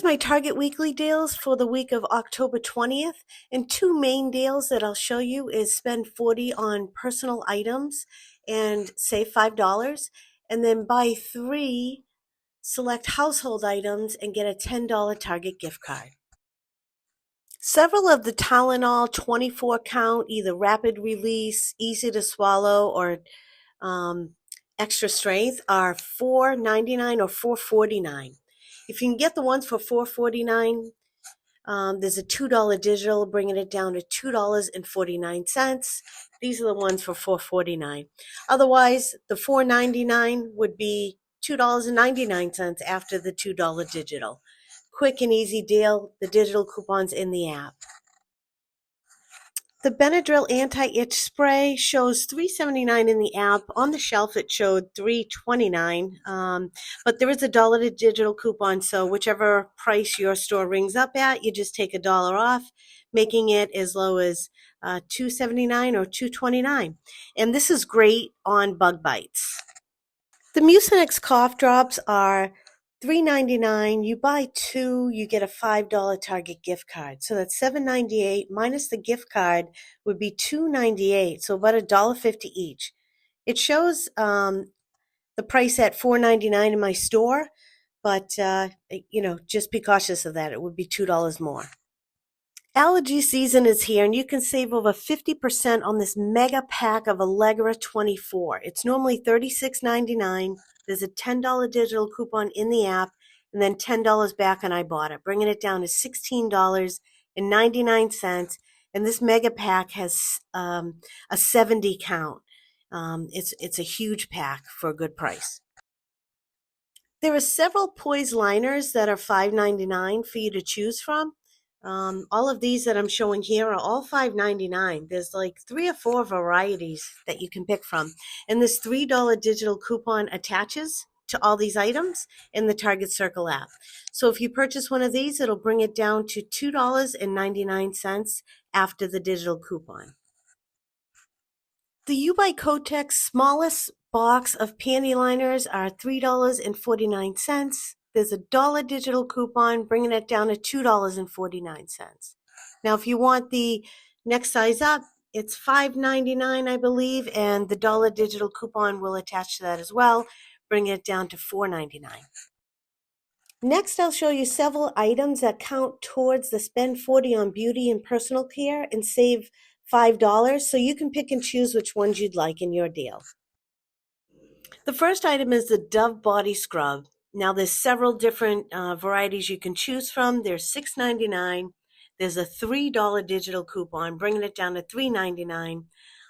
my Target weekly deals for the week of October 20th. And two main deals that I'll show you is spend 40 on personal items and save $5. And then buy 3 select household items and get a $10 Target gift card. Several of the Tylenol 24 count, either rapid release, easy to swallow, or extra strength, are $4.99 or $4.49. If you can get the ones for $4.49, there's a $2 digital, bringing it down to $2.49. These are the ones for $4.49. Otherwise, the $4.99 would be $2.99 after the $2 digital. Quick and easy deal. The digital coupons in the app. The Benadryl anti-itch spray shows $3.79 in the app. On the shelf, it showed $3.29, but there is a $1 digital coupon, so whichever price your store rings up at, you just take $1 off, making it as low as $2.79 or $2.29. And this is great on bug bites. The Mucinex cough drops are $3.99. You buy 2, you get a $5 Target gift card. So that's $7.98 minus the gift card would be $2.98. So about $1.50 each. It shows the price at $4.99 in my store, but just be cautious of that. It would be $2 more. Allergy season is here, and you can save over 50% on this mega pack of Allegra 24. It's normally $36.99. There's a $10 digital coupon in the app, and then $10 back on Ibotta, bringing it down to $16.99. And this mega pack has a 70 count. It's a huge pack for a good price. There are several poise liners that are $5.99 for you to choose from. All of these that I'm showing here are all $5.99. There's like 3 or 4 varieties that you can pick from. And this $3 digital coupon attaches to all these items in the Target Circle app. So if you purchase one of these, it'll bring it down to $2.99 after the digital coupon. The U by Kotex smallest box of panty liners are $3.49. There's a $1 digital coupon, bringing it down to $2.49. Now, if you want the next size up, it's $5.99, I believe, and the $1 digital coupon will attach to that as well, bringing it down to $4.99. Next, I'll show you several items that count towards the spend 40 on beauty and personal care and save $5, so you can pick and choose which ones you'd like in your deal. The first item is the Dove Body Scrub. Now, there's several different varieties you can choose from. There's $6.99. There's a $3 digital coupon, bringing it down to $3.99.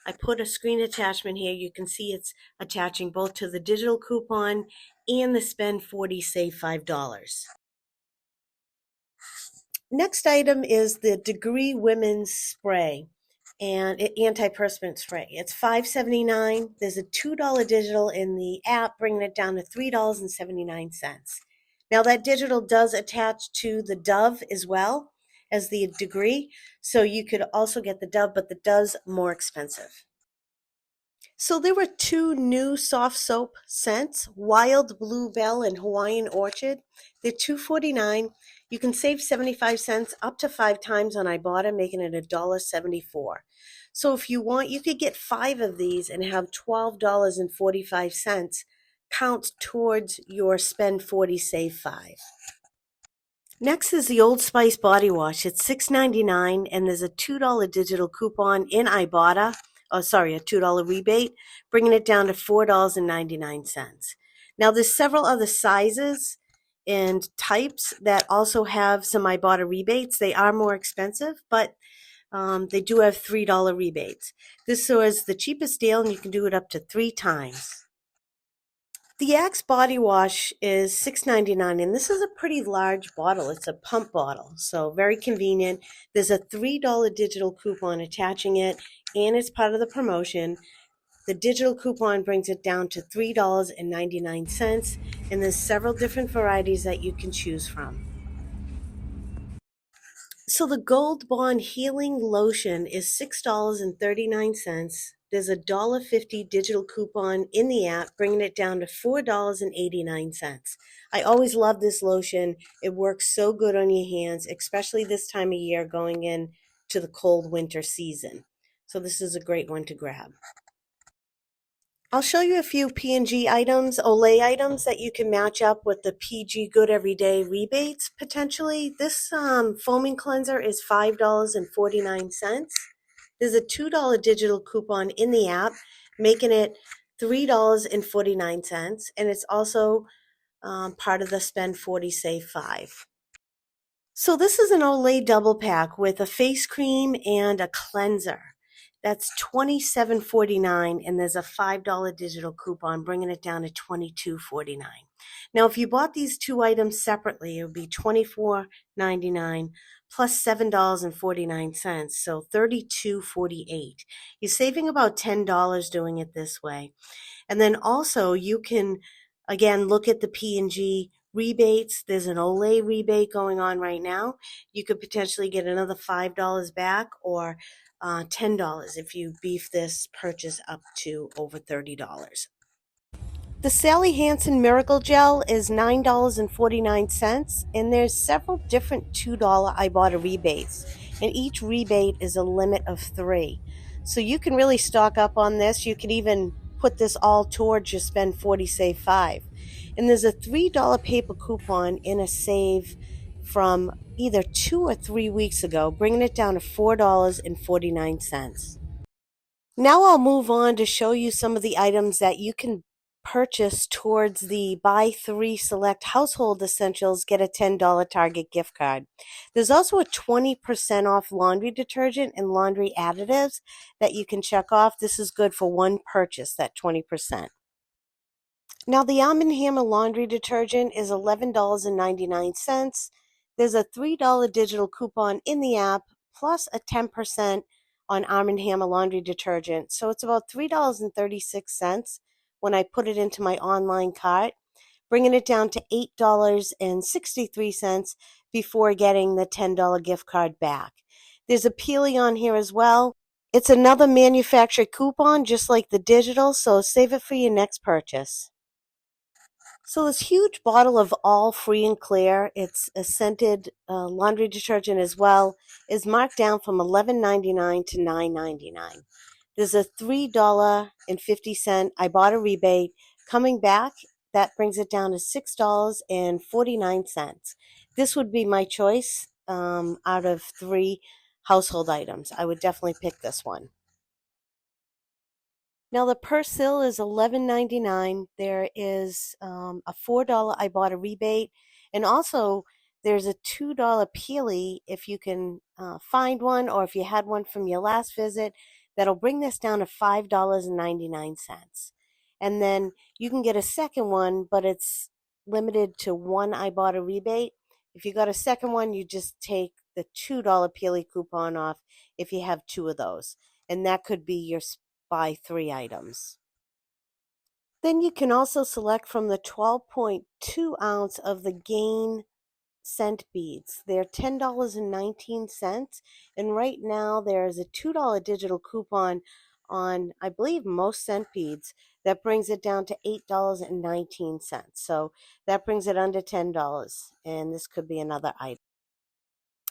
I put a screen attachment here. You can see it's attaching both to the digital coupon and the spend 40, save $5. Next item is the Degree Women's Spray and antiperspirant spray. It's $5.79. There's a $2 digital in the app, bringing it down to $3.79. Now, that digital does attach to the Dove as well as the Degree, so you could also get the Dove, but the Dove's more expensive. So there were 2 new soft soap scents, Wild Bluebell and Hawaiian Orchid. They're $2.49. You can save 75 cents up to 5 times on Ibotta, making it $1.74. So if you want, you could get 5 of these and have $12.45 count towards your spend 40, save 5. Next is the Old Spice body wash. It's $6.99, and there's a $2 digital coupon in Ibotta. A $2 rebate, bringing it down to $4.99. Now, there's several other sizes and types that also have some Ibotta rebates. They are more expensive, but they do have $3 rebates. This was the cheapest deal, and you can do it up to 3 times. The Axe body wash is $6.99, and this is a pretty large bottle. It's a pump bottle, so very convenient. There's a $3 digital coupon attaching it, and it's part of the promotion. The digital coupon brings it down to $3.99, and there's several different varieties that you can choose from. So the Gold Bond Healing Lotion is $6.39. There's a $1.50 digital coupon in the app, bringing it down to $4.89. I always love this lotion. It works so good on your hands, especially this time of year going in to the cold winter season. So this is a great one to grab. I'll show you a few P&G items, Olay items that you can match up with the PG Good Everyday rebates potentially. This foaming cleanser is $5.49. There's a $2 digital coupon in the app, making it $3.49, and it's also part of the Spend 40 Save 5. So this is an Olay double pack with a face cream and a cleanser. That's $27.49, and there's a $5 digital coupon, bringing it down to $22.49. Now, if you bought these two items separately, it would be $24.99 plus $7.49, so $32.48. You're saving about $10 doing it this way. And then also you can, again, look at the P&G rebates. There's an Olay rebate going on right now. You could potentially get another $5 back, or $10 if you beef this purchase up to over $30. The Sally Hansen Miracle Gel is $9.49, and there's several different $2 Ibotta rebates, and each rebate is a limit of 3. So you can really stock up on this. You can even put this all towards your Spend 40 Save 5. And there's a $3 paper coupon in a save from either 2 or 3 weeks ago, bringing it down to $4.49. Now I'll move on to show you some of the items that you can purchase towards the buy 3 select household essentials, get a $10 Target gift card. There's also a 20% off laundry detergent and laundry additives that you can check off. This is good for one purchase, that 20%. Now, the Arm & Hammer laundry detergent is $11.99. There's a $3 digital coupon in the app, plus a 10% on Arm & Hammer laundry detergent. So it's about $3.36 when I put it into my online cart, bringing it down to $8.63 before getting the $10 gift card back. There's a Peely on here as well. It's another manufacturer coupon, just like the digital, so save it for your next purchase. So this huge bottle of All Free and Clear, it's a scented laundry detergent as well, is marked down from $11.99 to $9.99. There's a $3.50 Ibotta rebate coming back. That brings it down to $6.49. This would be my choice out of 3 household items. I would definitely pick this one. Now the Persil is $11.99. There is a $4 Ibotta rebate, and also there's a $2 Peely if you can find one, or if you had one from your last visit. That'll bring this down to $5.99. And then you can get a second one, but it's limited to 1 Ibotta rebate. If you got a second one, you just take the $2 Peely coupon off if you have 2 of those, and that could be your buy 3 items. Then you can also select from the 12.2 ounce of the Gain scent beads. They're $10.19, and right now there is a $2 digital coupon on, I believe, most scent beads. That brings it down to $8.19. So that brings it under $10, and this could be another item.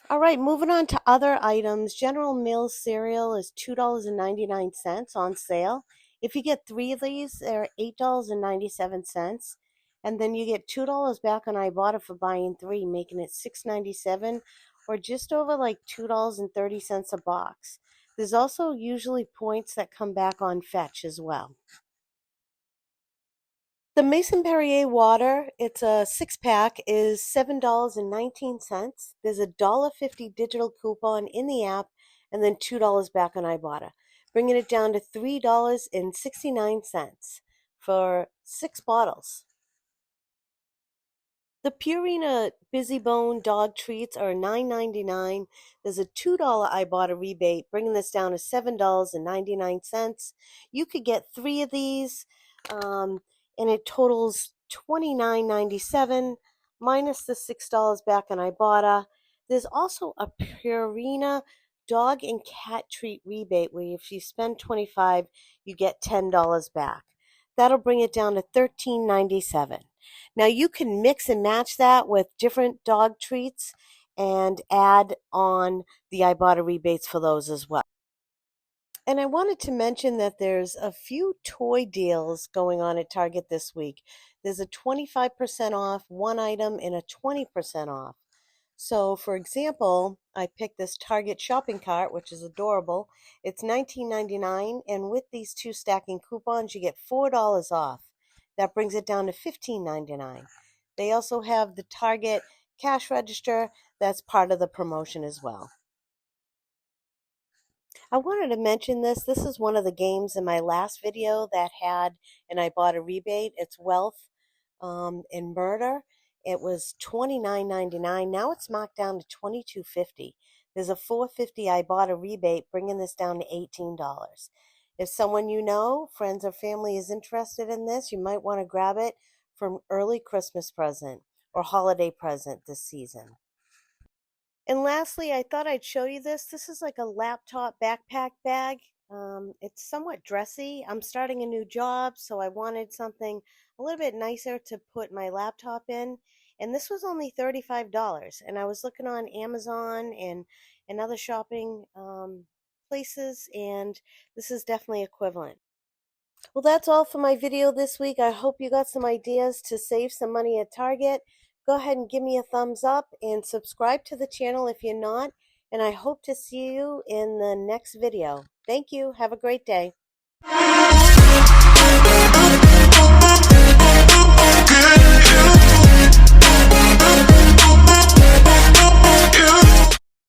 All right, moving on to other items. General Mills cereal is $2.99 on sale. If you get 3 of these, they're $8.97. And then you get $2 back on Ibotta for buying 3, making it $6.97, or just over like $2.30 a box. There's also usually points that come back on Fetch as well. The Mason Perrier water, it's a 6-pack, is $7.19. There's a $1.50 digital coupon in the app, and then $2 back on Ibotta, bringing it down to $3.69 for 6 bottles. The Purina Busy Bone dog treats are $9.99. There's a $2 Ibotta rebate, bringing this down to $7.99. You could get 3 of these, and it totals $29.97 minus the $6 back on Ibotta. There's also a Purina dog and cat treat rebate where if you spend 25, you get $10 back. That'll bring it down to $13.97. Now you can mix and match that with different dog treats and add on the Ibotta rebates for those as well. And I wanted to mention that there's a few toy deals going on at Target this week. There's a 25% off one item and a 20% off. So, for example, I picked this Target shopping cart, which is adorable. It's $19.99, and with these two stacking coupons, you get $4 off. That brings it down to $15.99. They also have the Target cash register that's part of the promotion as well. I wanted to mention this. This is one of the games in my last video that had an Ibotta rebate. It's Wealth and Murder. It was $29.99. Now it's marked down to $22.50. There's a $4.50 Ibotta rebate, bringing this down to $18. If someone you know, friends or family, is interested in this, you might want to grab it for an early Christmas present or holiday present this season. And lastly, I thought I'd show you this. This is like a laptop backpack bag. It's somewhat dressy. I'm starting a new job, so I wanted something a little bit nicer to put my laptop in. And this was only $35. And I was looking on Amazon and other shopping places, and this is definitely equivalent. Well, that's all for my video this week. I hope you got some ideas to save some money at Target. Go ahead and give me a thumbs up and subscribe to the channel if you're not. And I hope to see you in the next video. Thank you. Have a great day.